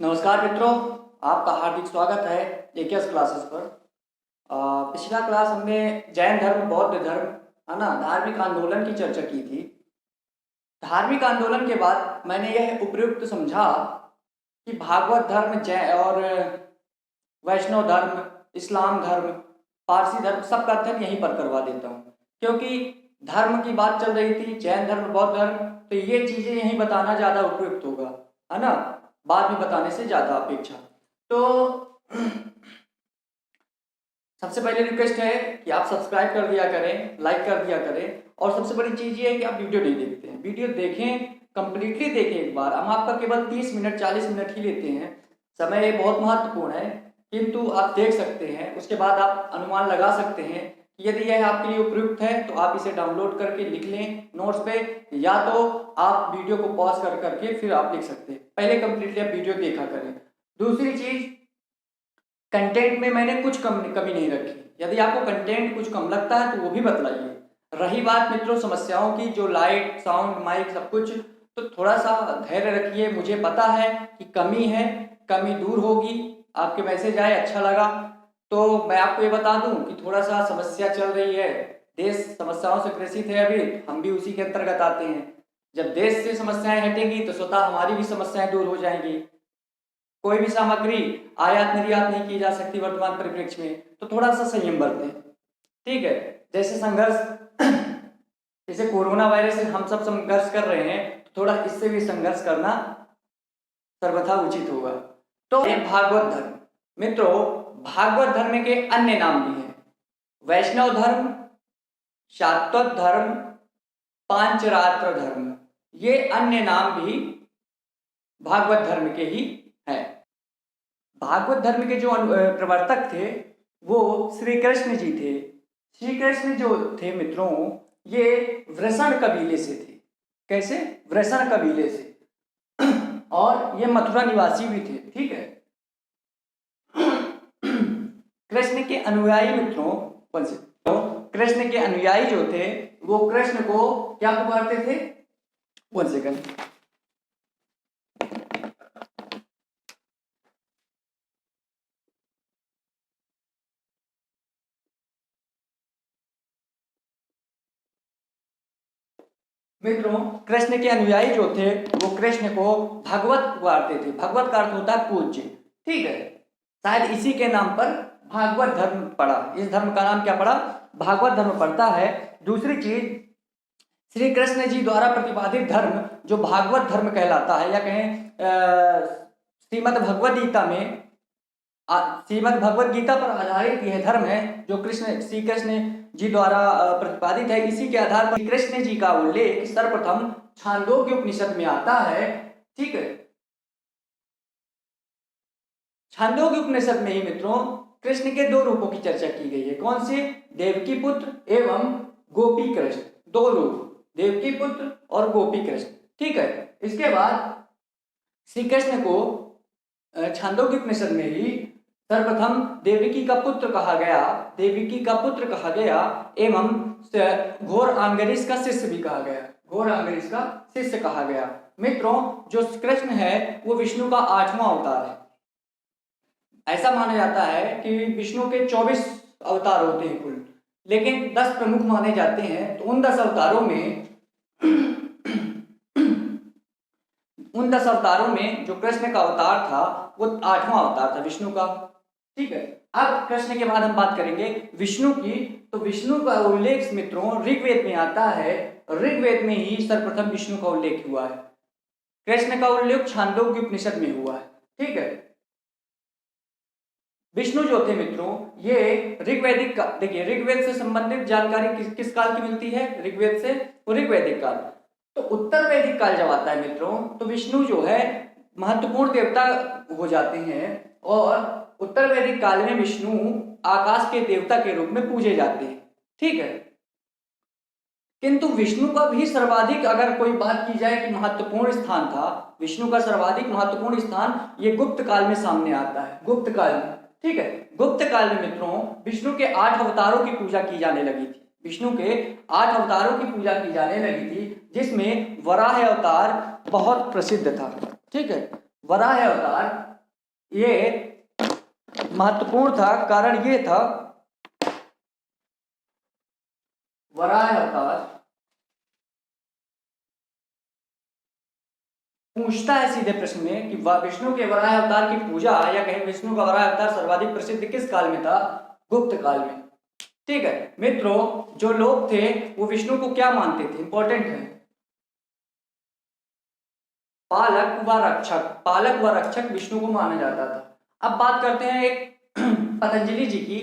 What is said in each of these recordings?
नमस्कार मित्रों, आपका हार्दिक स्वागत है एकेएस क्लासेस पर। पिछला क्लास हमने जैन धर्म, बौद्ध धर्म, है ना, धार्मिक आंदोलन की चर्चा की थी। धार्मिक आंदोलन के बाद मैंने यह उपयुक्त समझा कि भागवत धर्म, जैन और वैष्णव धर्म, इस्लाम धर्म, पारसी धर्म, सबका अध्ययन यहीं पर करवा देता हूँ, क्योंकि धर्म की बात चल रही थी, जैन धर्म, बौद्ध धर्म, तो ये चीज़ें यहीं बताना ज़्यादा उपयुक्त होगा, है ना, बाद में बताने से ज़्यादा अपेक्षा। तो सबसे पहले रिक्वेस्ट है कि आप सब्सक्राइब कर दिया करें, लाइक कर दिया करें, और सबसे बड़ी चीज़ ये है कि आप वीडियो नहीं देखते हैं, वीडियो देखें, कंप्लीटली देखें एक बार। हम आपका केवल 30 मिनट 40 मिनट ही लेते हैं, समय बहुत महत्वपूर्ण है, किंतु आप देख सकते हैं, उसके बाद आप अनुमान लगा सकते हैं कि यदि यह आपके लिए उपयुक्त है तो आप इसे डाउनलोड करके लिख लें नोट्स पे, या तो आप वीडियो को पॉज कर करके फिर आप लिख सकते हैं। पहले कंप्लीटली आप वीडियो देखा करें। दूसरी चीज़, कंटेंट में मैंने कुछ कमी नहीं रखी। यदि आपको कंटेंट कुछ कम लगता है तो वो भी बतलाइए। रही बात मित्रों समस्याओं की, जो लाइट, साउंड, माइक सब कुछ, तो थोड़ा सा धैर्य रखिए। मुझे पता है कि कमी है, कमी दूर होगी। आपके मैसेज आए, अच्छा लगा। तो मैं आपको ये बता दूं कि थोड़ा सा समस्या चल रही है, देश समस्याओं से ग्रसित है अभी, हम भी उसी के अंतर्गत आते हैं। जब देश से समस्याएं हटेंगी तो स्वतः हमारी भी समस्याएं दूर हो जाएंगी। कोई भी सामग्री आयात निर्यात नहीं की जा सकती वर्तमान परिप्रेक्ष्य में, तो थोड़ा सा संयम बरतें, ठीक है। जैसे संघर्ष, जैसे कोरोना वायरस से हम सब संघर्ष कर रहे हैं, तो थोड़ा इससे भी संघर्ष करना सर्वथा उचित होगा। तो भागवत धर्म मित्रों, भागवत धर्म के अन्य नाम भी हैं, वैष्णव धर्म, शाक्तोत धर्म, पांचरात्र धर्म, ये अन्य नाम भी भागवत धर्म के ही है। भागवत धर्म के जो प्रवर्तक थे वो श्री कृष्ण जी थे। श्री कृष्ण जो थे मित्रों, ये वृषण कबीले से थे। कैसे? वृषण कबीले से, और ये मथुरा निवासी भी थे, ठीक है। कृष्ण के अनुयायी मित्रों, तो कृष्ण के अनुयायी जो थे वो कृष्ण को क्या पुकारते थे? 1 सेकंड। मित्रों, कृष्ण के अनुयायी जो थे वो कृष्ण को भगवत पुकारते थे। भगवत का अर्थ होता है पूज्य, ठीक है। शायद इसी के नाम पर भागवत धर्म पड़ा। इस धर्म का नाम क्या पड़ा? भागवत धर्म पड़ता है। दूसरी चीज, श्री कृष्ण जी द्वारा प्रतिपादित धर्म जो भागवत धर्म कहलाता है, या कहें श्रीमद् भगवद गीता में, श्रीमद् भगवद गीता पर आधारित यह धर्म है जो श्री कृष्ण जी द्वारा प्रतिपादित है। इसी के आधार पर कृष्ण जी का उल्लेख सर्वप्रथम छांदोग्य उपनिषद में आता है, ठीक है। छांदोग्य उपनिषद में ही मित्रों कृष्ण के 2 रूपों की चर्चा की गई है। कौन से? देवकी पुत्र एवं गोपी कृष्ण, 2 रूप, देवकी पुत्र और गोपी कृष्ण, ठीक है। इसके बाद श्री कृष्ण को छांदोग्य उपनिषद में ही सर्वप्रथम देवकी का पुत्र कहा गया, देवकी का पुत्र कहा गया, एवं घोर अंगरीष का शिष्य भी कहा गया, घोर अंगरीष का शिष्य कहा गया। मित्रों, जो कृष्ण है वो विष्णु का 8वां अवतार है। ऐसा माना जाता है कि विष्णु के 24 अवतार होते हैं कुल, लेकिन 10 प्रमुख माने जाते हैं। तो उन 10 अवतारों में जो कृष्ण का अवतार था वो 8वां अवतार था विष्णु का, ठीक है। अब कृष्ण के बाद हम बात करेंगे विष्णु की। तो विष्णु का उल्लेख मित्रों ऋग्वेद में आता है। ऋग्वेद में ही सर्वप्रथम विष्णु का उल्लेख हुआ है। कृष्ण का उल्लेख छांदोग्य उपनिषद में हुआ है, ठीक है। विष्णु जो थे मित्रों, ये ऋग्वैदिक, देखिए ऋग्वेद से संबंधित जानकारी किस काल की मिलती है? ऋग्वेद से, वो ऋग्वैदिक काल। तो उत्तर वैदिक काल जब आता है मित्रों, तो विष्णु जो है महत्वपूर्ण देवता हो जाते हैं, और उत्तर वैदिक काल में विष्णु आकाश के देवता के रूप में पूजे जाते हैं, ठीक है। किंतु विष्णु का भी सर्वाधिक अगर कोई बात की जाए कि महत्वपूर्ण स्थान था, विष्णु का सर्वाधिक महत्वपूर्ण स्थान ये गुप्त काल में सामने आता है, गुप्त काल में, ठीक है। गुप्त काल में मित्रों विष्णु के 8 अवतारों की पूजा की जाने लगी थी। विष्णु के 8 अवतारों की पूजा की जाने लगी थी, जिसमें वराह अवतार बहुत प्रसिद्ध था, ठीक है। वराह अवतार ये महत्वपूर्ण था, कारण ये था वराह अवतार पूछता है सीधे प्रश्न में कि विष्णु के वराह अवतार की पूजा या कहें विष्णु का वराह अवतार सर्वाधिक प्रसिद्ध किस काल में था? गुप्त काल में। ठीक है मित्रों, जो लोग थे वो विष्णु को क्या मानते थे? इंपॉर्टेंट है, पालक व रक्षक। पालक व रक्षक विष्णु को माना जाता था। अब बात करते हैं एक पतंजलि जी की।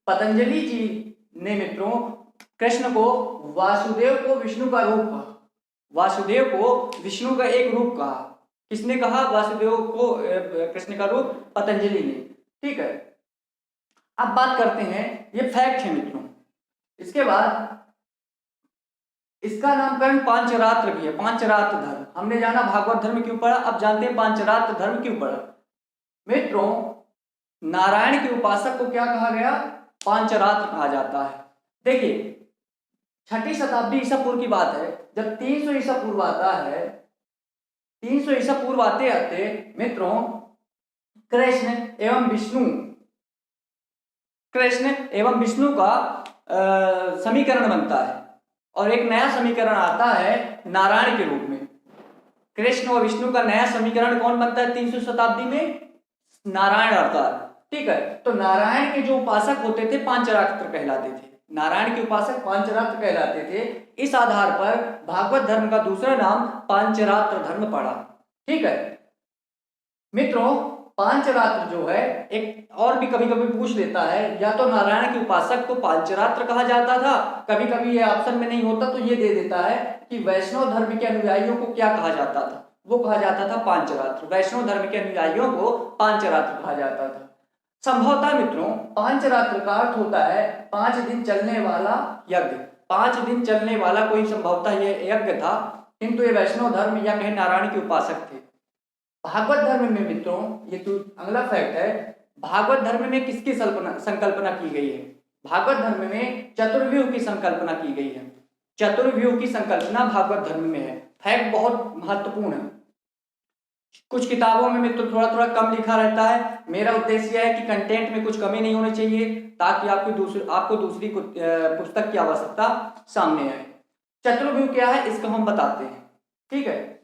पतंजलि जी ने मित्रों कृष्ण को, वासुदेव को विष्णु का रूप कहा। वासुदेव को विष्णु का एक रूप कहा। किसने कहा वासुदेव को कृष्ण का रूप? पतंजलि ने। ठीक है, अब बात करते हैं, ये फैक्ट है मित्रों। इसके बाद इसका नामकरण पांचरात्र भी है। पांचरात्र धर्म, हमने जाना भागवत धर्म क्यों पढ़ा, अब जानते हैं पांचरात्र धर्म क्यों पढ़ा। मित्रों नारायण के उपासक को क्या कहा गया? पांचरात्र कहा जाता है। देखिए 6ठी शताब्दी ईसा पूर्व की बात है, जब 300 ईसा पूर्व आता है, 300 ईसा पूर्व आते आते मित्रों कृष्ण एवं विष्णु का समीकरण बनता है और एक नया समीकरण आता है नारायण के रूप में। कृष्ण और विष्णु का नया समीकरण कौन बनता है 300 शताब्दी में? नारायण अवतार। ठीक है, तो नारायण के जो उपासक होते थे पांचरात्र कहलाते थे। नारायण के उपासक पांचरात्र कहलाते थे। इस आधार पर भागवत धर्म का दूसरा नाम पांचरात्र धर्म पड़ा। ठीक है मित्रों, पांचरात्र जो है एक और भी कभी कभी पूछ लेता है, या तो नारायण के उपासक को पांचरात्र कहा जाता था, कभी कभी ये ऑप्शन में नहीं होता तो ये दे देता है कि वैष्णव धर्म के अनुयायियों को क्या कहा जाता था? वो कहा जाता था पांचरात्र। वैष्णव धर्म के अनुयायियों को पांचरात्र कहा जाता था। संभवतः मित्रों पांचरात्र का अर्थ होता है 5 दिन चलने वाला यज्ञ। 5 दिन चलने वाला कोई संभवतः ये यज्ञ था, किंतु ये वैष्णव धर्म या कहें नारायण के उपासक थे। भागवत धर्म में मित्रों, ये तो अगला फैक्ट है, भागवत धर्म में किसकी संकल्पना की गई है? भागवत धर्म में चतुर्व्यूह की संकल्पना की गई है। चतुर्व्यूह की संकल्पना भागवत धर्म में है। फैक्ट बहुत महत्वपूर्ण है। कुछ किताबों में मित्रों थोड़ा थोड़ा कम लिखा रहता है। मेरा उद्देश्य है कि कंटेंट में कुछ कमी नहीं होनी चाहिए, ताकि आपको दूसरी पुस्तक की आवश्यकता सामने आए। चतुर्व्यूह क्या है इसको हम बताते हैं। ठीक है,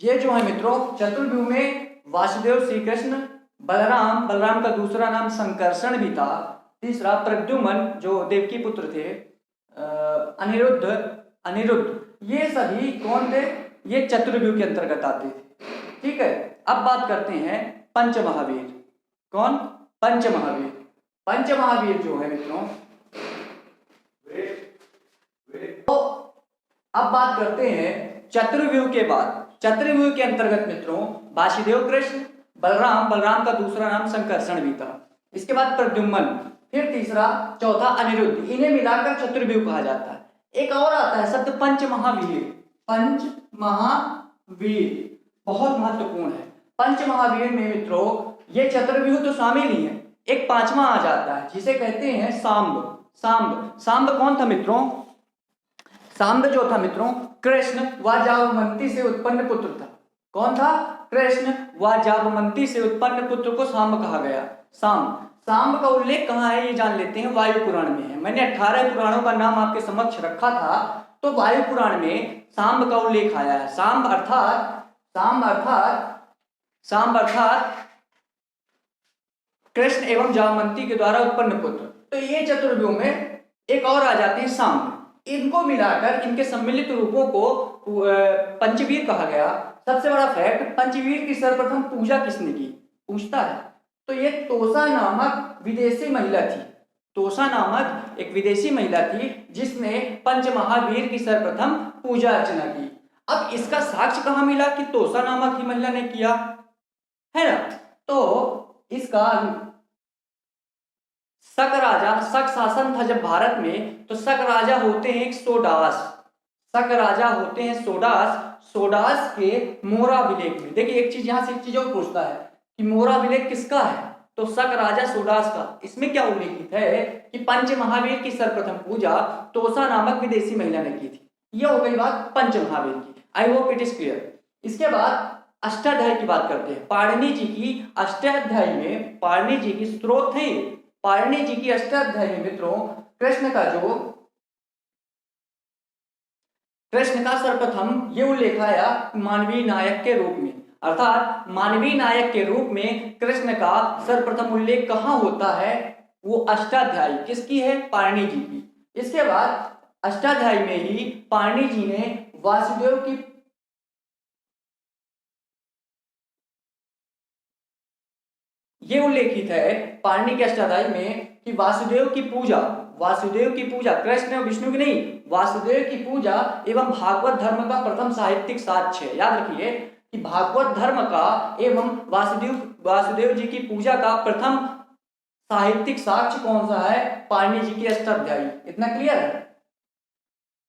ये जो है मित्रों चतुर्व्यूह में वासुदेव श्री कृष्ण, बलराम का दूसरा नाम संकर्षण भी था, तीसरा प्रद्युम्न जो देवकी पुत्र थे, अनिरुद्ध, ये सभी कौन थे? ये चतुर्व्यूह के अंतर्गत आते थे। ठीक है, अब बात करते हैं पंचमहावीर। कौन? पंचमहावीर। पंचमहावीर जो है मित्रों, तो अब बात करते हैं चतुर्व्यूह के बाद। चतुर्व्यूह के अंतर्गत मित्रों वासुदेव कृष्ण, बलराम का दूसरा नाम संकर्षण भी था, इसके बाद प्रद्युम्न, फिर तीसरा, चौथा अनिरुद्ध। इन्हें मिलाकर चतुर्व्यूह कहा जाता है। एक और आता है शब्द पंचमहावीर। पंचमहावीर बहुत महत्वपूर्ण है। पंचमहावीर में मित्रों ये चतुर्व्यूह तो शामिल ही है, एक पांचवा आ जाता है जिसे कहते हैं सांब कौन था मित्रों? सांब जो था मित्रों कृष्ण व जाबवंती से उत्पन्न पुत्र था। कौन था? कृष्ण व जाबवंती से उत्पन्न पुत्र को सांब कहा गया। सांब का उल्लेख कहाँ है ये जान लेते हैं। वायु पुराण में है। मैंने 18 पुराणों का नाम आपके समक्ष रखा था, तो वायु पुराण में सांब का उल्लेख आया है। सांब अर्थात कृष्ण एवं जाबवंती के द्वारा उत्पन्न पुत्र। तो ये चतुर्व्यूह में एक और आ जाते हैं सांब। इनको मिलाकर इनके सम्मिलित रूपों को पंचवीर कहा गया। सबसे बड़ा फैक्ट, पंचवीर की सर्वप्रथम पूजा किसने की? पूछता है। तो ये तोसा नामक विदेशी महिला थी। तोसा नामक एक विदेशी महिला थी जिसने पंचमहावीर की सर्वप्रथम पूजा अर्चना की। अब इसका साक्ष्य कहाँ मिला कि तोसा नामक ही महिला ने किया है ना? तो इसका शक शासन था जब भारत में, तो शक राजा होते हैं सोडास के मोरा विलेख में। देखिए एक चीज यहां से एक चीज और पूछता है कि मोरा विलेख किसका है? तो शक राजा सूरदास का इसमें क्या उल्लेखित है कि पंच महावीर की सर्वप्रथम पूजा तोसा नामक विदेशी महिला ने की थी। यह हो गई बात पंच महावीर की। I hope it is clear. इसके बाद अष्टाध्यायी की बात करते हैं। पाणिनि जी की अष्टाध्यायी में पाणिनि जी की स्रोत है। पाणिनि जी की अष्टाध्यायी में मित्रों कृष्ण का सर्वप्रथम ये उल्लेख आया मानवीय नायक के रूप में, अर्थात मानवीय नायक के रूप में कृष्ण का सर्वप्रथम उल्लेख कहाँ होता है? वो अष्टाध्यायी किसकी है? पाणिनि जी की। इसके बाद अष्टाध्यायी में ही पाणिनि जी ने वासुदेव की ये उल्लेखित है पाणिनि के अष्टाध्यायी में कि वासुदेव की पूजा कृष्ण और विष्णु की नहीं, वासुदेव की पूजा एवं भागवत धर्म का प्रथम साहित्यिक साक्ष्य है। याद रखिए कि भागवत धर्म का एवं वासुदेव जी की पूजा का प्रथम साहित्यिक साक्ष्य कौन सा है? पाणिनि जी की अष्टाध्यायी। इतना क्लियर है।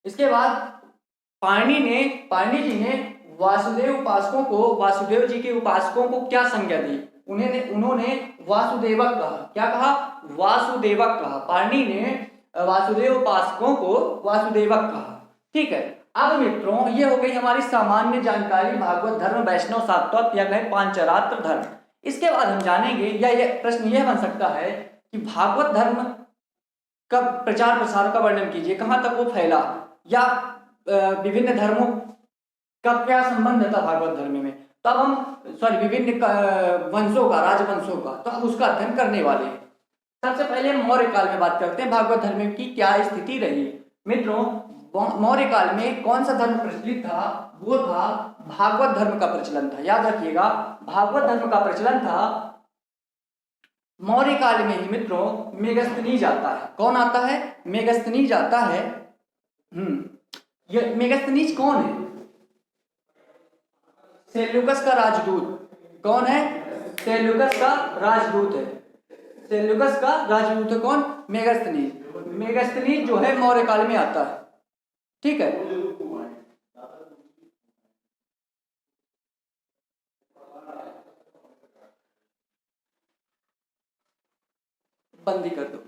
इसके बाद पाणिनि जी ने वासुदेव जी के उपासकों को क्या संज्ञा दी? उन्होंने वासुदेवक कहा। क्या कहा? वासुदेवक कहा। पाणिनि ने वासुदेव उपासकों को वासुदेवक कहा। ठीक है। अब मित्रों ये हो गई हमारी सामान्य जानकारी भागवत धर्म, वैष्णव शाक्तोक्त या कहें पांचरात्र धर्म। इसके बाद हम जानेंगे या ये प्रश्न यह बन सकता है कि भागवत धर्म का प्रचार प्रसार का वर्णन कीजिए, कहां तक वो फैला या विभिन्न धर्मों का क्या संबंध था भागवत धर्म में। तब हम विभिन्न वंशों का, राजवंशों का, तो हम उसका अध्ययन करने वाले हैं। सबसे पहले मौर्य काल में बात करते हैं भागवत धर्म की क्या स्थिति रही। मित्रों मौर्य काल में कौन सा धर्म प्रचलित था? वो था भागवत धर्म का प्रचलन था। याद रखिएगा भागवत धर्म का प्रचलन था। मौर्य काल में ही मित्रों मेगस्थनीज आता है। कौन आता है? मेगस्थनीज आता है। ये मेगस्थनीज कौन है? सेल्यूकस का राजदूत। कौन है? सेल्यूकस का राजदूत है। सेल्यूकस का राजदूत है कौन? मेगस्थनीज। मेगस्थनीज जो है मौर्य काल में आता है। ठीक है। बंदी कर दो।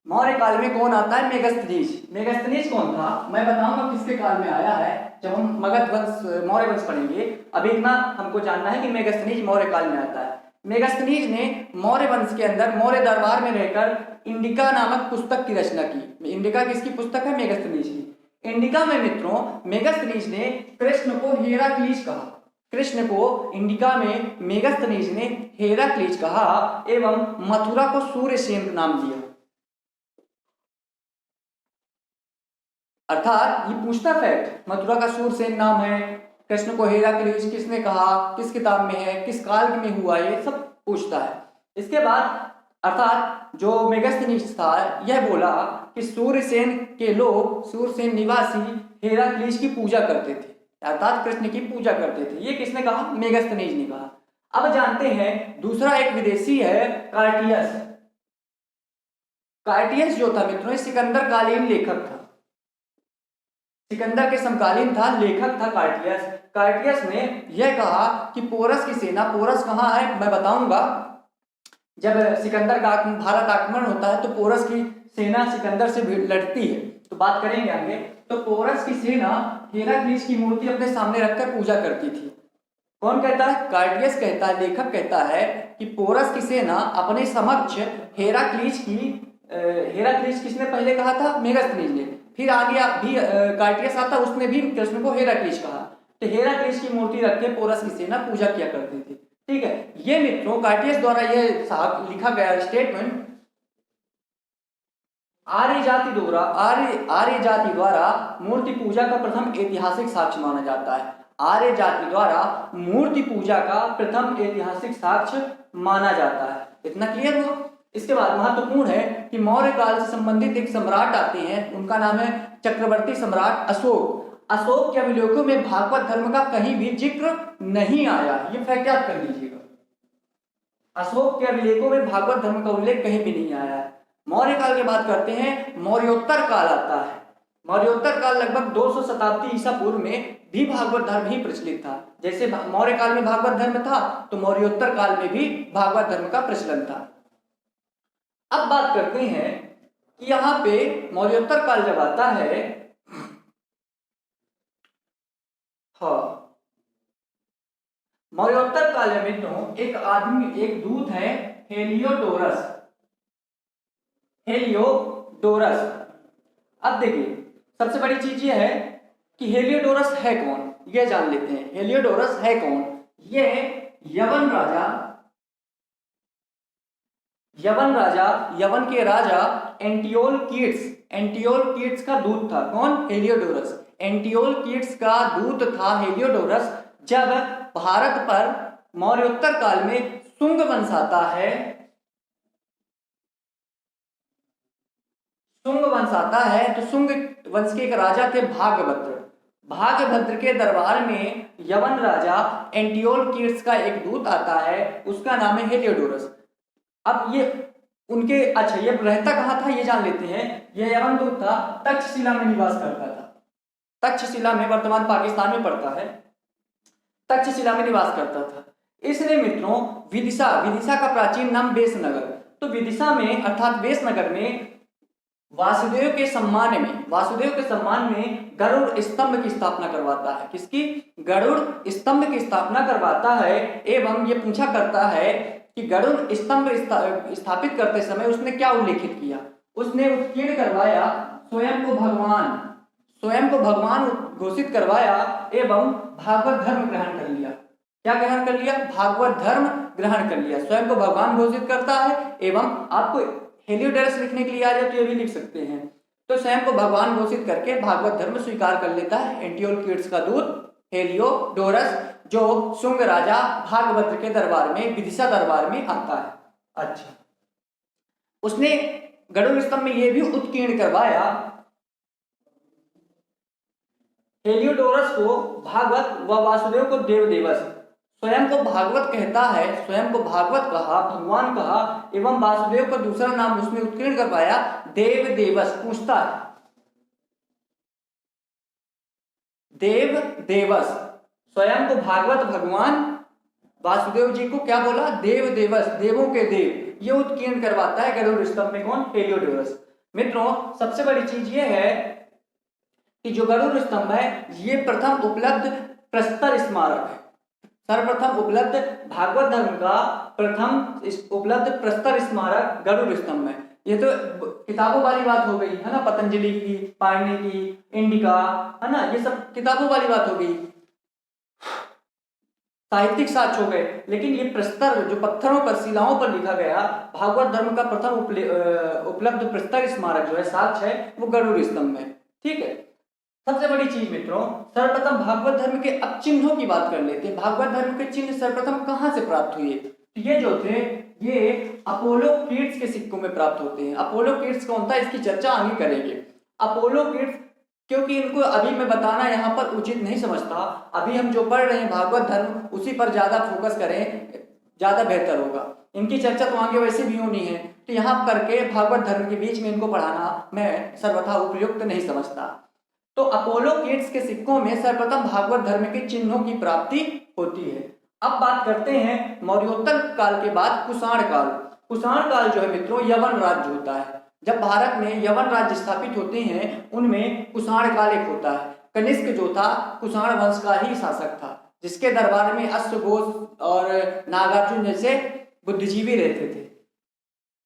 मौर्य काल में कौन आता है? मेगस्थनीज। मेगस्थनीज कौन था? मैं बताऊंगा किसके काल में आया है जब हम मगध वंश, मौर्य वंश पढ़ेंगे। अभी इतना हमको जानना है कि मेगस्थनीज मौर्य काल में आता है। मेगस्थनीज ने मौर्य वंश के अंदर मौर्य दरबार में रहकर इंडिका नामक पुस्तक की रचना की। इंडिका किसकी पुस्तक है? मेगस्थनीज की। इंडिका में मित्रों मेगस्थनीज ने कृष्ण को हेराक्लीज कहा। कृष्ण को इंडिका में मेगस्थनीज ने हेराक्लीज कहा एवं मथुरा को सूर्यसेन नाम दिया। अर्थात ये पूछता फैक्ट, मथुरा का सूरसेन नाम है, कृष्ण को हेराक्लीज किसने कहा, किस किताब में है, किस काल में हुआ, ये सब पूछता है। इसके बाद अर्थात जो मेगस्थनीज था यह बोला कि सूर्यसेन के लोग, सूरसेन निवासी हेराक्लीज की पूजा करते थे, अर्थात कृष्ण की पूजा करते थे। ये किसने कहा? मेगस्थनीज ने कहा। अब जानते हैं दूसरा एक विदेशी है कार्टियस। कार्टियस जो था मित्रों सिकंदर कालीन लेखक था। सिकंदर के समकालीन था, लेखक था कार्टियस। कार्टियस ने यह कहा कि पोरस की सेना, पोरस कहाँ है मैं बताऊंगा। जब सिकंदर का भारत आक्रमण होता है तो पोरस की सेना सिकंदर से लड़ती है, तो बात करेंगे आगे। तो पोरस की सेना हेराक्लीज की मूर्ति अपने सामने रखकर पूजा करती थी। कौन कहता है? कार्टियस कहता है, लेखक कहता है कि पोरस की सेना अपने समक्ष हेराक्लीज किसने पहले कहा था? मेगस्थनीज ने। फिर आगे भी कार्टियस आता, उसने भी कृष्ण को हेराक्लीज कहा। तो हेराक्लीज की मूर्ति रख के पोरस की सेना पूजा किया करती थी। ठीक है। ये मित्रों कार्टियस द्वारा यह लिखा गया स्टेटमेंट आर्य जाति द्वारा मूर्ति पूजा का प्रथम ऐतिहासिक साक्ष्य माना जाता है। आर्य जाति द्वारा मूर्ति पूजा का प्रथम ऐतिहासिक साक्ष्य माना जाता है। इतना क्लियर हुआ। इसके बाद महत्वपूर्ण है कि मौर्य काल से संबंधित एक सम्राट आते हैं, उनका नाम है चक्रवर्ती सम्राट अशोक। अशोक के अभिलेखों में भागवत धर्म का कहीं भी जिक्र नहीं आया। ये फैक्ट याद कर लीजिएगा। अशोक के अभिलेखों में भागवत धर्म का उल्लेख कहीं भी नहीं आया है। मौर्य काल की बात करते हैं, मौर्योत्तर काल आता है। मौर्योत्तर काल लगभग 200 शताब्दी ईसा पूर्व में भी भागवत धर्म ही प्रचलित था। जैसे मौर्य काल में भागवत धर्म था, तो मौर्योत्तर काल में भी भागवत धर्म का प्रचलन था। अब बात करते हैं कि यहाँ पे मौर्योत्तर काल जब आता है, हाँ, मौर्योत्तर काल में मित्रों एक दूत है हेलियोडोरस। अब देखिए, सबसे बड़ी चीज ये है कि हेलियोडोरस है कौन, ये जान लेते हैं। हेलियोडोरस है कौन? ये यवन के राजा एंटियोलकीट्स का दूत था। कौन? हेलियोडोरस। एंटियोलकीट्स का दूत था हेलियोडोरस। जब भारत पर मौर्योत्तर काल में शुंग वंश आता है, तो शुंग वंश के एक राजा थे भागभद्र के दरबार में यवन राजा एंटियोलकीट्स का एक दूत आता है, उसका नाम है हेलियोडोरस। अब ये उनके, अच्छा, ये रहता कहाँ था ये जान लेते हैं। ये यवन दूत था, तक्षशिला में निवास करता था। तक्षशिला में, वर्तमान पाकिस्तान में पड़ता है, तक्षशिला में निवास करता था। इसलिए मित्रों विदिशा का प्राचीन नाम वेशनगर। तो विदिशा में अर्थात वेशनगर में वासुदेव के सम्मान में गरुड़ स्तंभ की स्थापना करवाता है। किसकी? गरुड़ स्तंभ की स्थापना करवाता है। एवं ये पूछा करता है कि गरुड़ स्तंभ स्थापित करते समय उसने क्या उल्लेखित किया? उसने उत्कीर्ण करवाया स्वयं को भगवान घोषित करवाया एवं भागवत धर्म ग्रहण कर लिया। क्या ग्रहण कर लिया? भागवत धर्म ग्रहण कर लिया। स्वयं को भगवान घोषित करता है एवं आपको हेलियोडोरस लिखने के लिए आ जाए तो ये भी लिख सकते हैं। तो स्वयं को भगवान घोषित करके भागवत धर्म स्वीकार कर लेता है एंटियोलकीट्स का दूत हेलियोडोरस, जो शुंग राजा भागभद्र के दरबार में, विदिशा दरबार में आता है। अच्छा, उसने गरुड़ स्तंभ में यह भी उत्कीर्ण करवाया, हेलियोडोरस को भागवत व वासुदेव को देवदेवस। स्वयं को भागवत कहता है, स्वयं को भागवत कहा, भगवान कहा एवं वासुदेव को दूसरा नाम उसने उत्कीर्ण करवाया देवदेवस। पूछता है देवदेवस, स्वयं को भागवत भगवान, वासुदेव जी को क्या बोला? देवदेवस, देवों के देव। ये उत्कीर्ण करवाता है गरुड़ स्तंभ में। कौन? हेलियोडोरस। मित्रों सबसे बड़ी चीज ये है कि जो गरुड़ स्तंभ है ये प्रथम उपलब्ध प्रस्तर स्मारक है। सर्वप्रथम उपलब्ध भागवत धर्म का प्रथम उपलब्ध प्रस्तर स्मारक गरुड़ स्तंभ है। ये तो किताबों वाली बात हो गई है ना, पतंजलि की, पाणिनि की, इंडिका, है ना, ये सब किताबों वाली बात हो गई, साहित्यिक साक्ष्य हो गए। लेकिन ये प्रस्तर जो पत्थरों पर, शिलाओं पर लिखा गया भागवत धर्म का प्रथम उपलब्ध प्रस्तर स्मारक जो है, साक्ष्य है, वो गरुड़ स्तंभ है। ठीक है। सबसे बड़ी चीज मित्रों, सर्वप्रथम भागवत धर्म के अब चिन्हों की बात कर लेते हैं। भागवत धर्म के चिन्ह सर्वप्रथम कहां से प्राप्त हुए? तो ये जो थे ये अपोलोकीट्स के सिक्कों में प्राप्त होते हैं। अपोलोकीट्स कौन था इसकी चर्चा आगे करेंगे। अपोलोकीट्स, क्योंकि इनको अभी मैं बताना यहाँ पर उचित नहीं समझता, अभी हम जो पढ़ रहे हैं भागवत धर्म उसी पर ज्यादा फोकस करें, ज्यादा बेहतर होगा। इनकी चर्चा तो आगे वैसे भी होनी है, तो यहाँ करके भागवत धर्म के बीच में इनको पढ़ाना मैं सर्वथा उपयुक्त नहीं समझता। तो अपोलोकीट्स के सिक्कों में सर्वप्रथम भागवत धर्म के चिन्हों की प्राप्ति होती है। अब बात करते हैं मौर्योत्तर काल के बाद कुषाण काल। कुषाण काल जो है मित्रों यवन राज्य होता है। जब भारत में यवन राज्य स्थापित होते हैं उनमें कुषाण काल एक होता है। कनिष्क जो था कुषाण वंश का ही शासक था, जिसके दरबार में अश्वघोष और नागार्जुन जैसे बुद्धिजीवी रहते थे।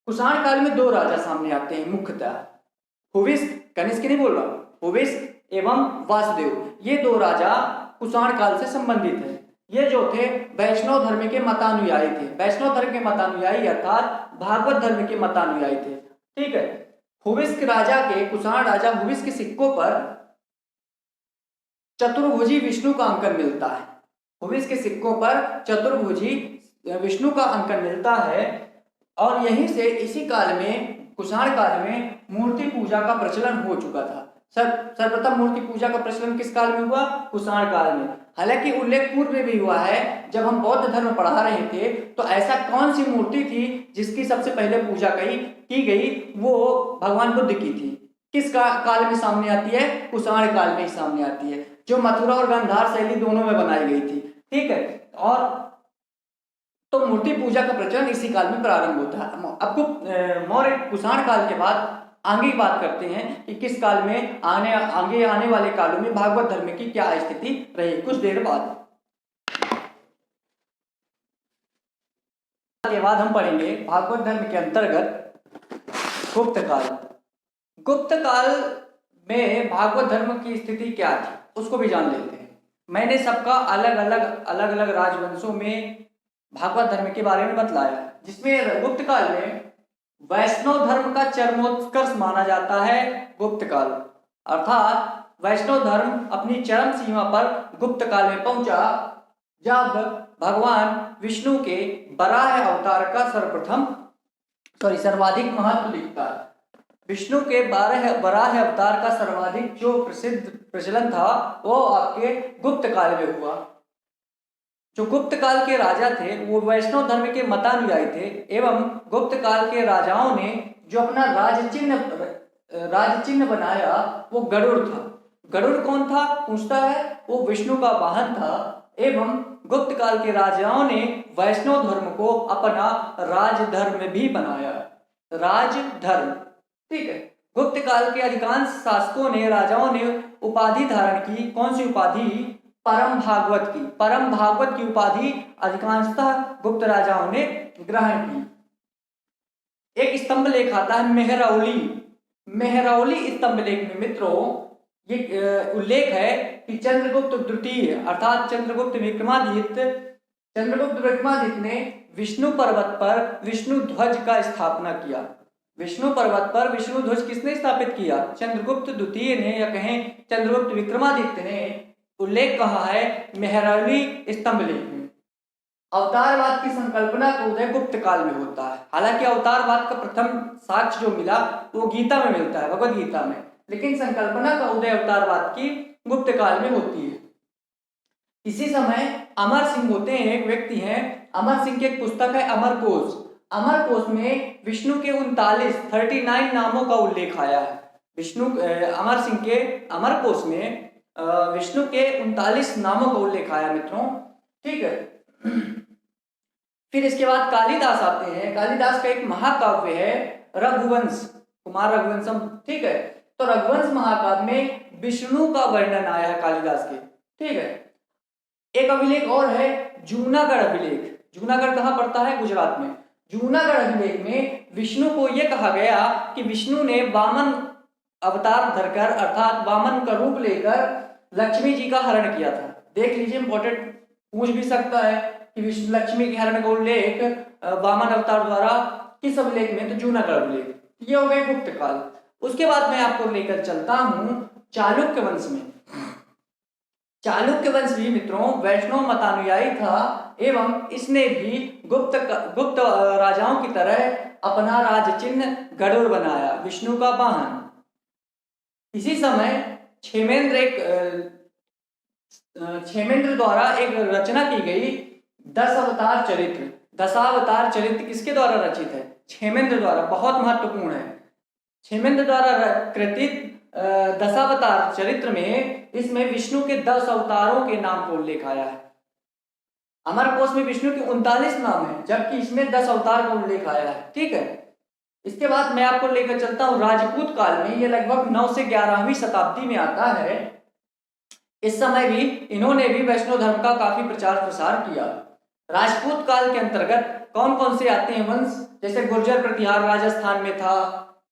कुषाण काल में दो राजा सामने आते हैं मुख्यतः, हुविस्क, कनिष्क नहीं बोल रहा, हुविस्क एवं वासुदेव। ये दो राजा कुषाण काल से संबंधित हैं। ये जो थे वैष्णव धर्म के मतानुयायी थे। वैष्णव धर्म के मतानुयायी अर्थात भागवत धर्म के मतानुयायी थे। ठीक है। हुविस्क राजा के, कुषाण राजा हुविस्क के सिक्कों पर चतुर्भुजी विष्णु का अंकन मिलता है। हुविस्क के सिक्कों पर चतुर्भुजी विष्णु का अंकन मिलता है। और यहीं से इसी काल में, कुषाण काल में मूर्ति पूजा का प्रचलन हो चुका था। सर्वप्रथम मूर्ति पूजा का प्रचलन किस काल में हुआ? कुषाण काल में। हालांकि उल्लेख पूर्व में भी हुआ है, जब हम बौद्ध धर्म पढ़ा रहे थे तो ऐसा कौन सी मूर्ति थी जिसकी सबसे पहले पूजा की गई? वो भगवान बुद्ध की थी। किस काल में सामने आती है? कुषाण काल में ही सामने आती है, जो मथुरा और गांधार शैली दोनों में बनाई गई थी। ठीक है, और तो मूर्ति पूजा का प्रचलन इसी काल में प्रारंभ होता है। आपको मौर्य कुषाण काल के बाद आगे की बात करते हैं कि किस काल में आगे आने वाले कालों में भागवत धर्म की क्या स्थिति रही कुछ देर बाद। के बाद हम पढ़ेंगे भागवत धर्म के अंतर्गत गुप्त काल। गुप्त काल में भागवत धर्म की स्थिति क्या थी उसको भी जान लेते हैं। मैंने सबका अलग अलग राजवंशों में भागवत धर्म के बारे में बतलाया, जिसमें गुप्त काल में वैष्णव धर्म का चरमोत्कर्ष माना जाता है। गुप्त काल अर्थात वैष्णव धर्म अपनी चरम सीमा पर गुप्त काल में पहुंचा, जब भगवान विष्णु के वराह अवतार का सर्वाधिक महत्व दिखता है। विष्णु के वराह अवतार का सर्वाधिक जो प्रसिद्ध प्रचलन था वो आपके गुप्त काल में हुआ। जो गुप्त काल के राजा थे वो वैष्णव धर्म के मतानुयायी थे, एवं गुप्त काल के राजाओं ने जो अपना राज चिन्ह बनाया वो गरुड़ था। गरुड़ कौन था पूछता है? वो विष्णु का वाहन था, एवं गुप्त काल के राजाओं ने वैष्णव धर्म को अपना राजधर्म भी बनाया। राजधर्म, ठीक है। गुप्त काल के अधिकांश शासकों ने, राजाओं ने उपाधि धारण की। कौन सी उपाधि? परम भागवत की। परम भागवत की उपाधि अधिकांशतः गुप्त राजाओं ने ग्रहण की। एक स्तंभ लेख आता है मेहरौली। मेहरौली स्तंभ लेख में मित्रों ये उल्लेख है कि चंद्रगुप्त द्वितीय अर्थात चंद्रगुप्त विक्रमादित्य ने विष्णु पर्वत पर विष्णु ध्वज का स्थापना किया। विष्णु पर्वत पर विष्णु ध्वज किसने स्थापित किया? चंद्रगुप्त द्वितीय ने, या कहें चंद्रगुप्त विक्रमादित्य ने। उल्लेख कहा है मेहरौली स्तंभ लेख में। अवतारवाद की संकल्पना का उदय गुप्त काल में होता है। हालांकि अवतारवाद का प्रथम साक्ष्य जो मिला वो गीता में मिलता है, भगवद गीता में, लेकिन संकल्पना का उदय अवतारवाद की गुप्त काल में होती है। इसी समय अमर सिंह होते हैं, एक व्यक्ति हैं, अमर सिंह की एक पुस्तक है अमरकोश। अमरकोश में विष्णु के 39 नामों का उल्लेख आया है। अमर सिंह के अमरकोश में विष्णु के 39 नामों का उल्लेख आया मित्रों, ठीक है। फिर इसके बाद कालिदास आते हैं। कालिदास का एक महाकाव्य है रघुवंश, कुमार रघुवंशम, ठीक है। तो रघुवंश महाकाव्य में विष्णु का वर्णन आया है कालिदास के, ठीक है। एक अभिलेख और है जूनागढ़ अभिलेख। जूनागढ़ कहाँ पड़ता है? गुजरात में। जूनागढ़ अभिलेख में विष्णु को यह कहा गया कि विष्णु ने वामन अवतार धरकर अर्थात वामन का रूप लेकर लक्ष्मी जी का हरण किया था। देख लीजिए, इंपॉर्टेंट पूछ भी सकता है कि विष्णु लक्ष्मी के हरण का उल्लेख वामन अवतार द्वारा किस अभिलेख में? तो जूनागढ़ अभिलेख। ये हो गए गुप्त काल। उसके बाद मैं आपको लेकर चलता हूं चालुक्य वंश में। चालुक्य वंश भी मित्रों वैष्णव मतानुयायी था, एवं इसने भी गुप्त राजाओं की तरह अपना राज चिन्ह गरुड़ बनाया, विष्णु का वाहन। इसी समय क्षेमेंद्र द्वारा एक रचना की गई दशावतार चरित्र। दशावतार चरित्र किसके द्वारा रचित है? क्षेमेंद्र द्वारा। बहुत महत्वपूर्ण है। क्षेमेंद्र द्वारा कृतित दशावतार चरित्र में इसमें विष्णु के 10 अवतारों के नाम को उल्लेख आया है। अमरकोश में विष्णु के 39 नाम है, जबकि इसमें 10 अवतार का उल्लेख आया है, ठीक है। इसके बाद मैं आपको लेकर चलता हूं राजपूत काल में। यह लगभग 9 से 11वीं शताब्दी में आता है। इस समय भी इन्होंने भी वैष्णव धर्म का काफी प्रचार प्रसार किया। राजपूत काल के अंतर्गत कौन कौन से आते हैं वंश? जैसे गुर्जर प्रतिहार राजस्थान में था,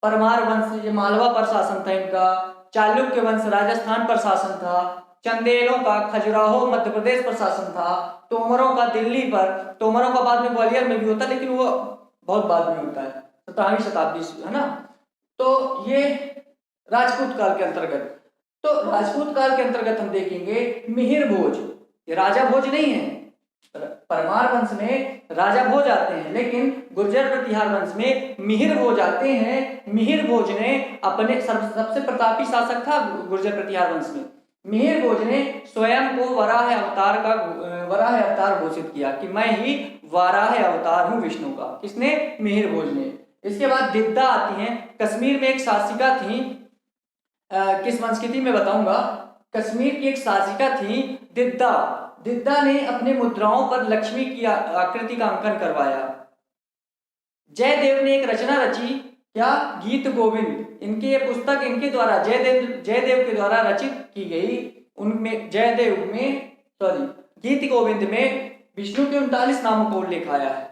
परमार वंश ये मालवा पर शासन था इनका, चालुक्य वंश राजस्थान पर शासन था, चंदेलों का खजुराहो मध्य प्रदेश पर शासन था, तोमरों का दिल्ली पर, तोमरों का बाद में ग्वालियर में भी होता लेकिन वो बहुत बाद में होता है, 17वीं शताब्दी है ना। तो ये राजपूत काल के अंतर्गत। तो राजपूत काल के अंतर्गत हम देखेंगे मिहिर भोज। ये राजा भोज नहीं है, परमार वंश में राजा भोज आते हैं, लेकिन गुर्जर प्रतिहार वंश में मिहिर भोज आते हैं। मिहिर भोज ने अपने सबसे प्रतापी शासक था गुर्जर प्रतिहार वंश में। मिहिर भोज ने स्वयं को वराह अवतार घोषित किया कि मैं ही वराह अवतार हूं विष्णु का। किसने? मिहिर भोज ने। इसके बाद दिद्दा आती हैं। कश्मीर में एक शासिका थी किस वंश की थी मैं बताऊंगा। कश्मीर की एक शासिका थी दिद्दा। दिद्दा ने अपने मुद्राओं पर लक्ष्मी की आकृति का अंकन करवाया। जयदेव ने एक रचना रची, क्या, गीत गोविंद। इनकी ये पुस्तक इनके द्वारा जयदेव के द्वारा रचित की गई। उनमें जयदेव में सॉरी गीत गोविंद में विष्णु के 39 नामों को उल्लेख आया है।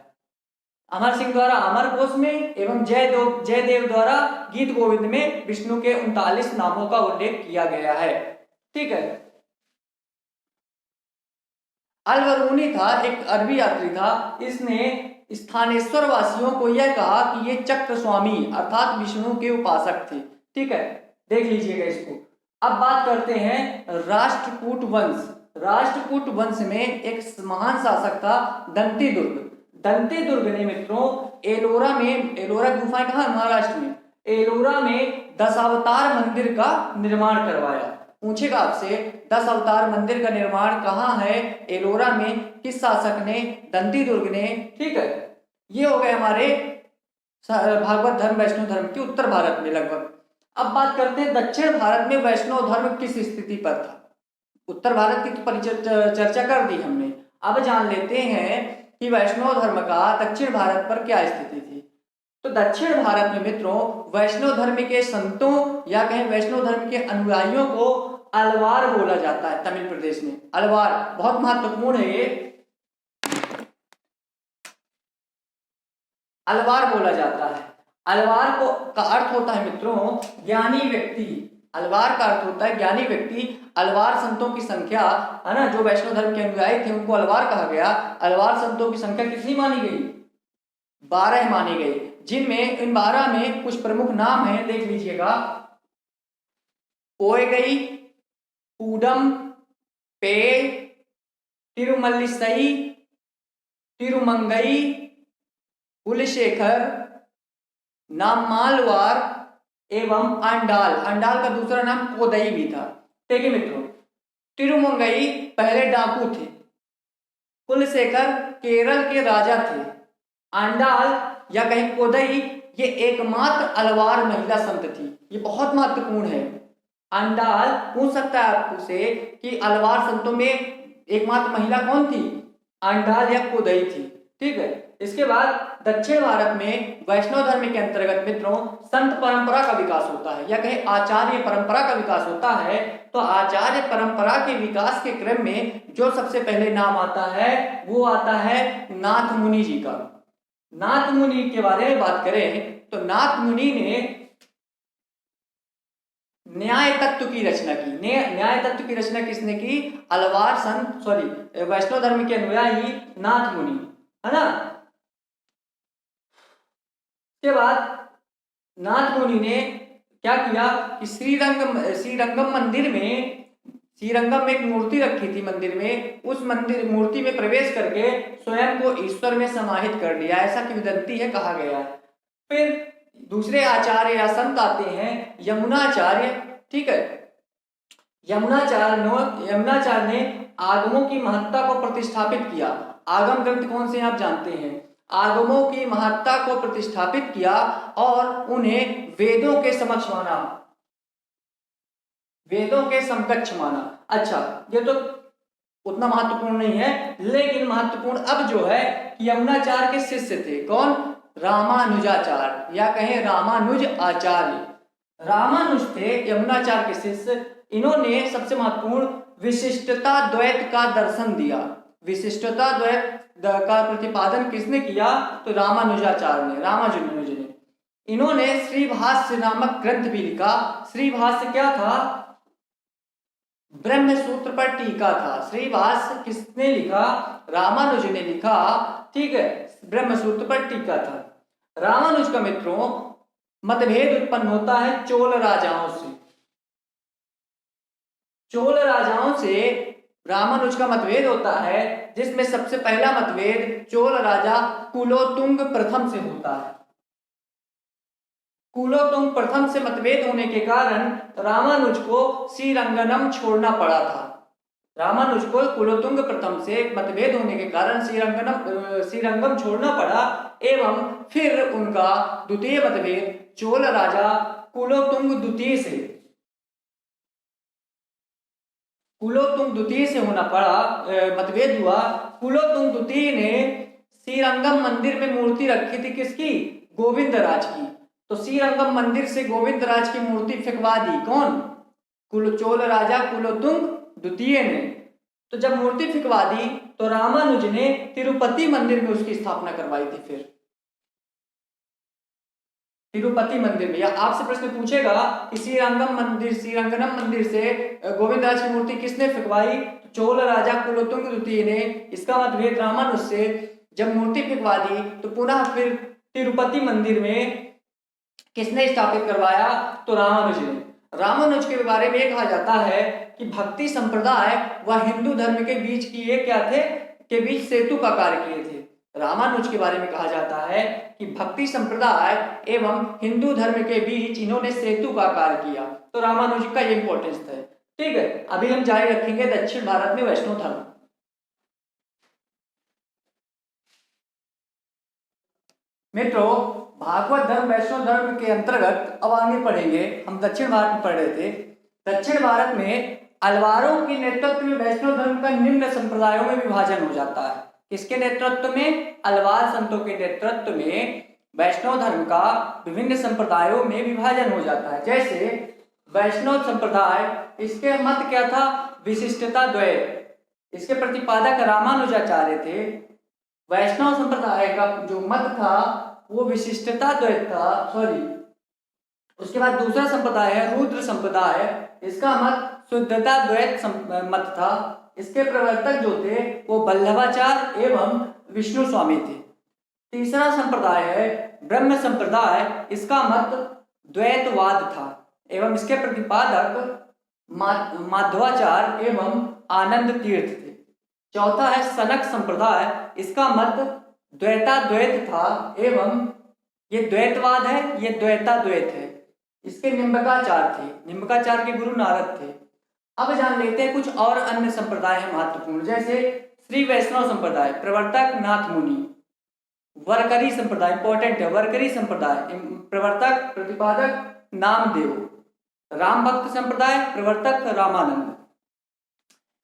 अमर सिंह द्वारा अमर कोश में एवं जयदेव द्वारा गीत गोविंद में विष्णु के 39 नामों का उल्लेख किया गया है। ठीक है। अल-बरूनी था, एक अरबी यात्री था। इसने स्थानेश्वर वासियों को यह कहा कि ये चक्र स्वामी अर्थात विष्णु के उपासक थे। ठीक है, देख लीजिएगा इसको। अब बात करते हैं राष्ट्रकूट वंश। राष्ट्रकूट वंश में एक महान शासक था दंतीदुर्ग। दंतीदुर्ग ने मित्रों एलोरा गुफा कहाँ, महाराष्ट्र में, एलोरा में दशावतार मंदिर का निर्माण करवाया। पूछेगा आपसे 10 अवतार मंदिर का निर्माण कहाँ है, एलोरा में, किस शासक ने, दंतीदुर्ग ने। ठीक है, ये हो गए हमारे भागवत धर्म वैष्णव धर्म के उत्तर भारत में लगभग। अब बात करते हैं दक्षिण भारत में वैष्णव धर्म किस स्थिति पर था। उत्तर भारत की तो चर्चा कर दी हमने। अब जान लेते हैं कि वैष्णव धर्म का दक्षिण भारत पर क्या स्थिति थी। तो दक्षिण भारत में मित्रों वैष्णव धर्म के संतों या कहें वैष्णव धर्म के अनुयायियों को अलवार बोला जाता है। तमिल प्रदेश में अलवार बहुत महत्वपूर्ण है। ये अलवार बोला जाता है। अलवार का अर्थ होता है मित्रों ज्ञानी व्यक्ति। अलवार का अर्थ होता है ज्ञानी व्यक्ति। अलवार संतों की संख्या है ना, जो वैष्णव धर्म के अनुयायी थे उनको अलवार कहा गया। अलवार संतों की संख्या कितनी मानी गई, 12 मानी गई, जिनमें इन 12 में कुछ प्रमुख नाम हैं, देख लीजिएगा। पोयगई, पूडम, पेड़, तिरुमल्लिसई, तिरुमंगई, कुलशेखर, नामालवार एवं अंडाल। अंडाल का दूसरा नाम कोदई भी था। ठीक है मित्रों, तिरुमंगई पहले डाकू थे, कुलशेखर केरल के राजा थे, अंडाल या कहीं कोदई ये एकमात्र अलवार महिला संत थी। ये बहुत महत्वपूर्ण है। अंडाल पूछ सकता है आपसे कि अलवार संतों में एकमात्र महिला कौन थी, अंडाल या कोदई थी। ठीक है, इसके बाद दक्षिण भारत में वैष्णव धर्म के अंतर्गत मित्रों संत परंपरा का विकास होता है या कहें आचार्य परंपरा का विकास होता है। तो आचार्य परंपरा के विकास के क्रम में जो सबसे पहले नाम आता है वो आता है नाथ मुनि जी का। नाथ मुनि के बारे में बात करें तो नाथ मुनि ने न्याय तत्व की रचना की। न्याय तत्व की रचना किसने की, अलवार संत वैष्णव धर्म के अनुयायी नाथ मुनि, है ना। के बाद नाथ मुनि ने क्या किया कि श्रीरंगम मंदिर में, श्रीरंगम में एक मूर्ति रखी थी मंदिर में, उस मंदिर मूर्ति में प्रवेश करके स्वयं को ईश्वर में समाहित कर लिया, ऐसा किंवदंती है, कहा गया है। फिर दूसरे आचार्य या संत आते हैं यमुनाचार्य। ठीक है, यमुनाचार्य ने आगमों की महत्ता को प्रतिष्ठापित किया। आगम ग्रंथ कौन से आप जानते हैं, आगमों की महत्ता को प्रतिष्ठापित किया और उन्हें वेदों के समक्ष माना, वेदों के समकक्ष माना। अच्छा, ये तो उतना महत्वपूर्ण नहीं है, लेकिन महत्वपूर्ण अब जो है कि यमुनाचार्य के शिष्य थे कौन, रामानुजाचार्य या कहें रामानुज आचार्य। रामानुज थे यमुनाचार्य के शिष्य। इन्होंने सबसे महत्वपूर्ण विशिष्टता द्वैत का दर्शन दिया। विशिष्टता द्वैत का प्रतिपादन किसने किया, तो रामानुजाचार्य ने, रामानुज ने। इन्होंने श्रीभाष्य नामक ग्रंथ भी लिखा। श्रीभाष्य क्या था, ब्रह्म सूत्र पर टीका था। श्रीभाष्य किसने लिखा, रामानुज ने लिखा। ठीक है, ब्रह्म सूत्र पर टीका था। रामानुज का मित्रों मतभेद उत्पन्न होता है चोल राजाओं से। चोल राजाओं से रामानुज का मतभेद होता है, जिसमें सबसे पहला मतभेद चोल राजा कुलोतुंग प्रथम से होता है। कुलोतुंग प्रथम से मतभेद होने के कारण रामानुज को श्रीरंगम छोड़ना पड़ा था। रामानुज को कुलोतुंग प्रथम से मतभेद होने के कारण श्रीरंगम छोड़ना पड़ा एवं फिर उनका द्वितीय मतभेद चोल राजा कुलोतुंग द्वितीय से कुलोत्तुंग द्वितीय से होना पड़ा, मतभेद हुआ। कुलोत्तुंग द्वितीय ने श्रीरंगम मंदिर में मूर्ति रखी थी, किसकी? गोविंद राज की। तो श्रीरंगम मंदिर से गोविंद राज की मूर्ति फेंकवा दी, कौन? चोल राजा कुलोत्तुंग द्वितीय ने। तो जब मूर्ति फेंकवा दी तो रामानुज ने तिरुपति मंदिर में उसकी स्थापना करवाई थी। फिर तिरुपति मंदिर में, या आपसे प्रश्न पूछेगा कि श्रीरंगम मंदिर से गोविंद राज की मूर्ति किसने फेंकवाई? चोल राजा कुलोत्तुंग द्वितीय ने। इसका मतभेद रामानुज से। जब मूर्ति फेंकवा दी तो पुनः फिर तिरुपति मंदिर में किसने स्थापित करवाया? तो रामानुज ने। रामानुज के बारे में कहा जाता है कि भक्ति संप्रदाय व हिंदू धर्म के बीच की ये क्या थे? के बीच सेतु का कार्य किए थे। रामानुज के बारे में कहा जाता है कि भक्ति संप्रदाय एवं हिंदू धर्म के बीच इन्होंने सेतु का कार्य किया। तो रामानुज का ये इंपॉर्टेंस है। ठीक है, अभी हम जारी रखेंगे दक्षिण भारत में वैष्णव धर्म। मित्रों, भागवत धर्म वैष्णव धर्म के अंतर्गत अब आगे पढ़ेंगे। हम दक्षिण भारत में पढ़ रहे थे। दक्षिण भारत में अलवारों के नेतृत्व में वैष्णव धर्म का निम्न संप्रदायों में विभाजन हो जाता है। किसके नेतृत्व में? अलवार संतों के नेतृत्व में वैष्णव धर्म का विभिन्न संप्रदायों में विभाजन हो जाता है। जैसे वैष्णव संप्रदाय, इसके मत क्या था? विशिष्टता द्वैत। इसके प्रतिपादक रामानुजाचार्य थे। वैष्णव संप्रदाय का जो मत था वो विशिष्टता द्वैत था। उसके बाद दूसरा संप्रदाय है रुद्र संप्रदाय। इसका मत शुद्धता द्वैत मत था। इसके प्रवर्तक जो थे वो वल्लभाचार्य एवं विष्णु स्वामी थे। तीसरा संप्रदाय है ब्रह्म संप्रदाय। इसका मत द्वैतवाद था एवं इसके प्रतिपादक माधवाचार्य एवं आनंद तीर्थ थे। चौथा है सनक संप्रदाय। इसका मत द्वैताद्वैत था एवं ये द्वैतवाद है, ये द्वैताद्वैत है। इसके निम्बकाचार्य थे। निम्बकाचार्य के गुरु नारद थे। अब जान लेते हैं कुछ और अन्य संप्रदाय है महत्वपूर्ण। जैसे श्री वैष्णव संप्रदाय, प्रवर्तक नाथ मुनि। वरकरी संप्रदाय, इंपॉर्टेंट है। वरकरी संप्रदाय, प्रवर्तक प्रतिपादक नामदेव। राम भक्त संप्रदाय, प्रवर्तक रामानंद।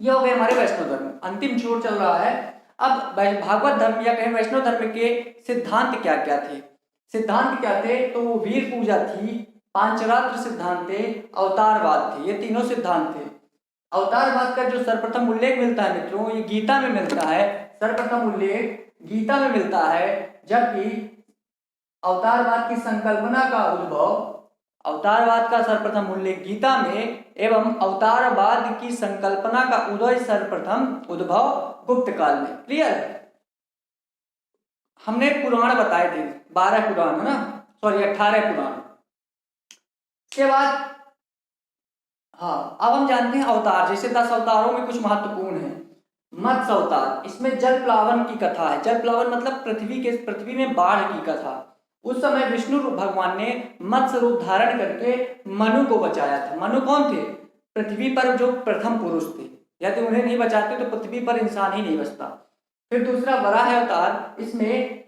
ये हो गए हमारे वैष्णव धर्म। अंतिम छोर चल रहा है। अब भागवत धर्म या कहें वैष्णव धर्म के सिद्धांत क्या क्या थे? सिद्धांत क्या थे? तो वो वीर पूजा थी, पांचरात्र सिद्धांत थे, अवतारवाद थे। ये तीनों सिद्धांत थे। अवतारवाद का जो सर्वप्रथम उल्लेख मिलता है मित्रों, ये गीता में मिलता है। सर्वप्रथम उल्लेख गीता में मिलता है, जबकि अवतारवाद की संकल्पना का उद्भव, अवतारवाद का सर्वप्रथम उल्लेख गीता में एवं अवतारवाद की संकल्पना का उदय सर्वप्रथम उद्भव गुप्त काल में। क्लियर? हमने पुराण बताए थे, 12 पुराण है ना, 18 पुराण। इसके बाद अब हम जानते हैं अवतार। जैसे 10 अवतारों में कुछ महत्वपूर्ण है। मत्स्य अवतार, इसमें जल प्लावन की कथा है। जल प्लावन मतलब पृथ्वी में बाढ़ की कथा। उस समय विष्णु भगवान ने मत्स्य रूप धारण करके मनु को बचाया था। मनु कौन थे? पृथ्वी पर जो प्रथम पुरुष थे। यदि उन्हें नहीं बचाते तो पृथ्वी पर इंसान ही नहीं बचता। फिर दूसरा वराह अवतार, इसमें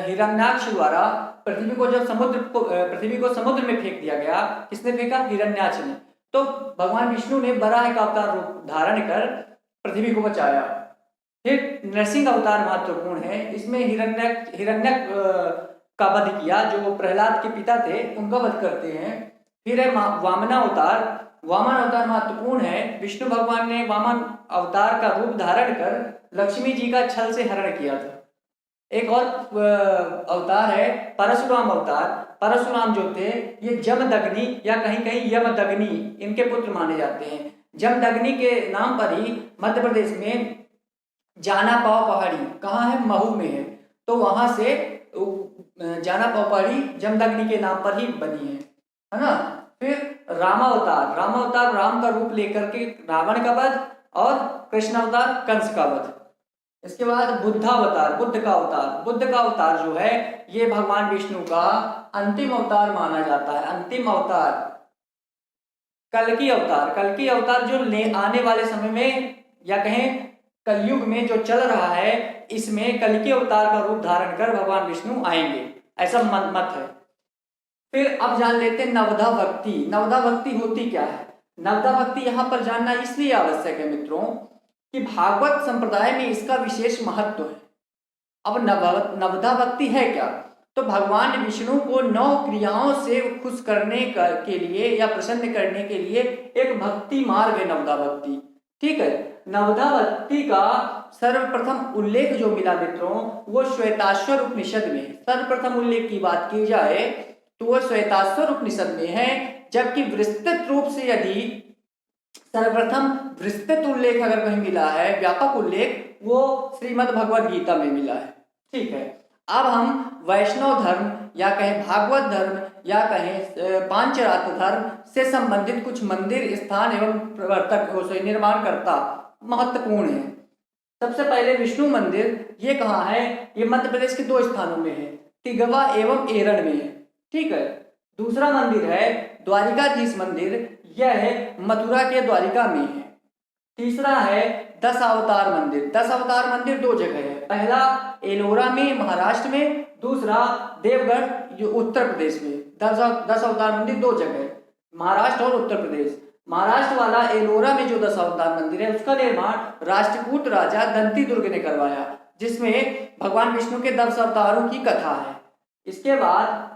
हिरण्याक्ष द्वारा पृथ्वी को समुद्र में फेंक दिया गया। किसने फेंका? हिरण्याक्ष ने। तो भगवान विष्णु ने वराह का अवतार रूप धारण कर पृथ्वी को बचाया। फिर नरसिंह अवतार महत्वपूर्ण है। इसमें हिरण्यक का वध किया, जो प्रहलाद के पिता थे उनका वध करते हैं। फिर है वामन अवतार। वामन अवतार महत्वपूर्ण है। विष्णु भगवान ने वामन अवतार का रूप धारण कर लक्ष्मी जी का छल से हरण किया था। एक और अवतार है परशुराम अवतार। परशुराम जो थे ये जमदग्नि या कहीं कहीं यमदग्नि इनके पुत्र माने जाते हैं। जमदग्नि के नाम पर ही मध्य प्रदेश में जाना पाव पहाड़ी कहाँ है? महू में है। तो वहां से जाना पाव पहाड़ी जमदग्नि के नाम पर ही बनी है ना। फिर रामावतार। रामावतार राम का रूप लेकर के रावण का वध और कृष्णावतार कंस का वध। इसके बाद बुद्धावतार, बुद्ध का अवतार। बुद्ध का अवतार जो है ये भगवान विष्णु का अंतिम अवतार माना जाता है। अंतिम अवतार कल्कि अवतार। कल्कि अवतार जो आने वाले समय में या कहें कलयुग में जो चल रहा है, इसमें कल्कि अवतार का रूप धारण कर भगवान विष्णु आएंगे, ऐसा मत है। फिर अब जान लेते हैं नवधा भक्ति। नवधा भक्ति होती क्या है? नवदा भक्ति यहाँ पर जानना इसलिए आवश्यक है मित्रों कि भागवत संप्रदाय में इसका विशेष महत्व है। अब नवदा भक्ति है क्या? तो भगवान विष्णु को 9 क्रियाओं से खुश करने के लिए या प्रसन्न करने के लिए एक भक्ति मार्ग है नवदा भक्ति। ठीक है, नवदा भक्ति का सर्वप्रथम उल्लेख जो मिला मित्रों वो श्वेताश्वर उपनिषद में। सर्वप्रथम उल्लेख की बात की जाए तो वो श्वेताश्वर उपनिषद में है, जबकि विस्तृत रूप से यदि सर्वप्रथम विस्तृत उल्लेख अगर कहीं मिला है, व्यापक उल्लेख, वो श्रीमद् भगवद गीता में मिला है। ठीक है, अब हम वैष्णव धर्म या कहें भागवत धर्म या कहें पांचरात्र धर्म से संबंधित कुछ मंदिर, स्थान एवं प्रवर्तक से निर्माणकर्ता महत्वपूर्ण है। सबसे पहले विष्णु मंदिर, ये कहाँ है? ये मध्य प्रदेश के 2 स्थानों में है, तिगवा एवं एरण में है। ठीक है, दूसरा मंदिर है द्वारिकाधीश मंदिर, यह है मथुरा के द्वारिका में है। तीसरा है 10 अवतार मंदिर। 10 अवतार मंदिर 2 जगह है, पहला एलोरा में महाराष्ट्र में, दूसरा देवगढ़ जो उत्तर प्रदेश में। 10 अवतार मंदिर 2 जगह है, महाराष्ट्र और उत्तर प्रदेश। महाराष्ट्र वाला एलोरा में जो 10 अवतार मंदिर है उसका निर्माण राष्ट्रकूट राजा दंती दुर्ग ने करवाया, जिसमें भगवान विष्णु के 10 अवतारों की कथा है। इसके बाद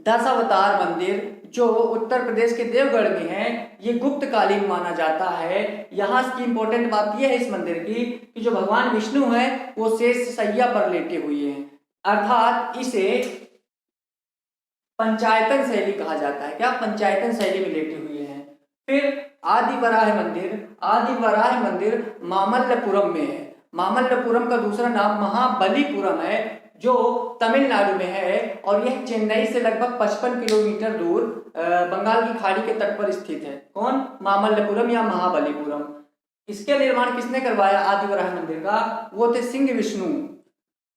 10 अवतार मंदिर जो उत्तर प्रदेश के देवगढ़ में है, ये गुप्त कालीन माना जाता है। यहाँ की इंपॉर्टेंट बात यह है इस मंदिर की कि जो भगवान विष्णु है वो शेष सैया पर लेटे हुए हैं, अर्थात इसे पंचायतन शैली कहा जाता है। क्या? पंचायतन शैली में लेटे हुए हैं। फिर आदि वराह मंदिर। आदि वराह मंदिर मामल्लपुरम में है। मामल्लपुरम का दूसरा नाम महाबलीपुरम है, जो तमिलनाडु में है, और यह चेन्नई से लगभग 55 किलोमीटर दूर बंगाल की खाड़ी के तट पर स्थित है। कौन? मामल्लपुरम या महाबलीपुरम। इसके निर्माण किसने करवाया आदिवराह मंदिर का? वो थे सिंह विष्णु।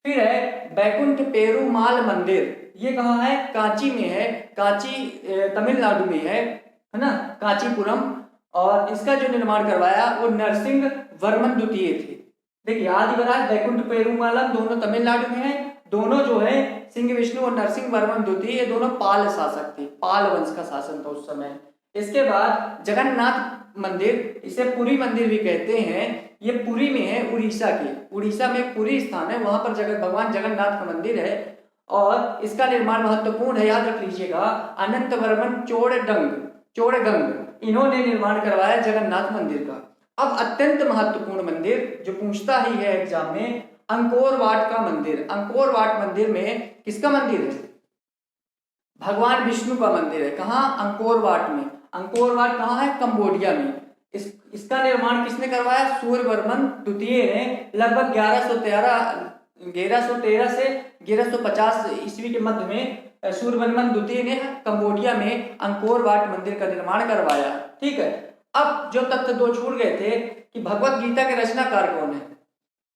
फिर है बैकुंठ पेरुमाल मंदिर, ये कहाँ है? कांची में है, कांची तमिलनाडु में है ना, कांचीपुरम। और इसका जो निर्माण करवाया वो नरसिंह वर्मन द्वितीय थे। देखिए आदिवराह बैकुंठ पेरुमालम दोनों तमिलनाडु में है। दोनों जो है सिंह विष्णु और नरसिंह वर्मन द्वितीय, ये दोनों पाल शासक थे, पाल वंश का शासन था उस समय। इसके बाद जगन्नाथ मंदिर, इसे पुरी मंदिर भी कहते हैं, ये पुरी में है, उड़ीसा के। उड़ीसा में पुरी स्थान है, वहां पर भगवान जगन्नाथ का मंदिर है और इसका निर्माण महत्वपूर्ण है, याद रख लीजिएगा। अनंत वर्मन चोड़गंग इन्होंने निर्माण करवाया जगन्नाथ मंदिर का। अब अत्यंत महत्वपूर्ण मंदिर जो पूछता ही है एग्जाम में, अंकोर वाट का मंदिर। अंकोर वाट मंदिर में किसका मंदिर है? भगवान विष्णु का मंदिर है। कहाँ? अंकोर वाट में। अंकोर वाट कहाँ है? कंबोडिया में। इसका निर्माण किसने करवाया? सूर्यवर्मन द्वितीय ने लगभग 1113 से 1150 ईस्वी के मध्य में सूर्यवर्मन द्वितीय ने कंबोडिया में अंकोर वाट मंदिर का निर्माण करवाया। ठीक है, अब जो तथ्य 2 छूट गए थे कि भगवत गीता के रचनाकार कौन है,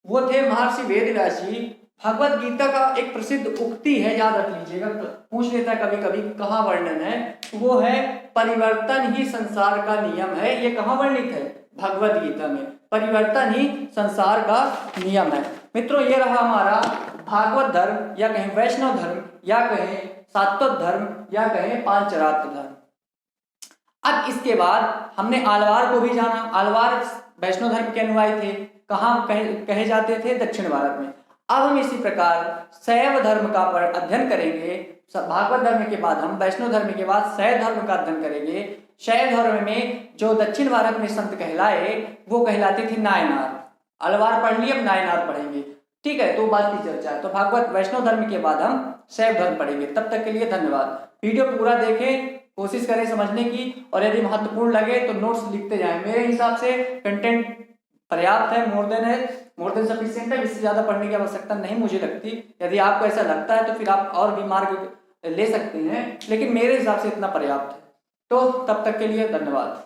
वो थे महर्षि वेदव्यास जी। भगवत गीता का एक प्रसिद्ध उक्ति है, याद रख लीजिएगा, पूछ लेता है कभी कभी, कहाँ वर्णन है? वो है परिवर्तन ही संसार का नियम है। ये कहाँ वर्णित है? भगवत गीता में। परिवर्तन ही संसार का नियम है। मित्रों, ये रहा हमारा भागवत धर्म या कहें वैष्णव धर्म या कहें सात्वत धर्म या कहें पांचरात्र धर्म। अब इसके बाद हमने आलवार को भी जाना। आलवार वैष्णव धर्म के अनुयायी थे। कहाँ कहे जाते थे? दक्षिण भारत में। अब हम इसी प्रकार शैव धर्म का अध्ययन करेंगे। भागवत धर्म के बाद हम वैष्णव धर्म के बाद शैव धर्म का अध्ययन करेंगे। शैव धर्म में जो दक्षिण भारत में संत कहलाए वो कहलाते थे नायनार। अलवार पढ़ लिए, अब नायनार पढ़ेंगे। ठीक है, तो बात की चर्चा है। तो भागवत वैष्णव धर्म के बाद हम शैव धर्म पढ़ेंगे। तब तक के लिए धन्यवाद। वीडियो पूरा देखें, कोशिश करें समझने की, और यदि महत्वपूर्ण लगे तो नोट्स लिखते जाएं। मेरे हिसाब से कंटेंट पर्याप्त है, मोर देन सफिशिएंट है। इससे ज्यादा पढ़ने की आवश्यकता नहीं मुझे लगती। यदि आपको ऐसा लगता है तो फिर आप और भी मार्ग ले सकते हैं, लेकिन मेरे हिसाब से इतना पर्याप्त है। तो तब तक के लिए धन्यवाद।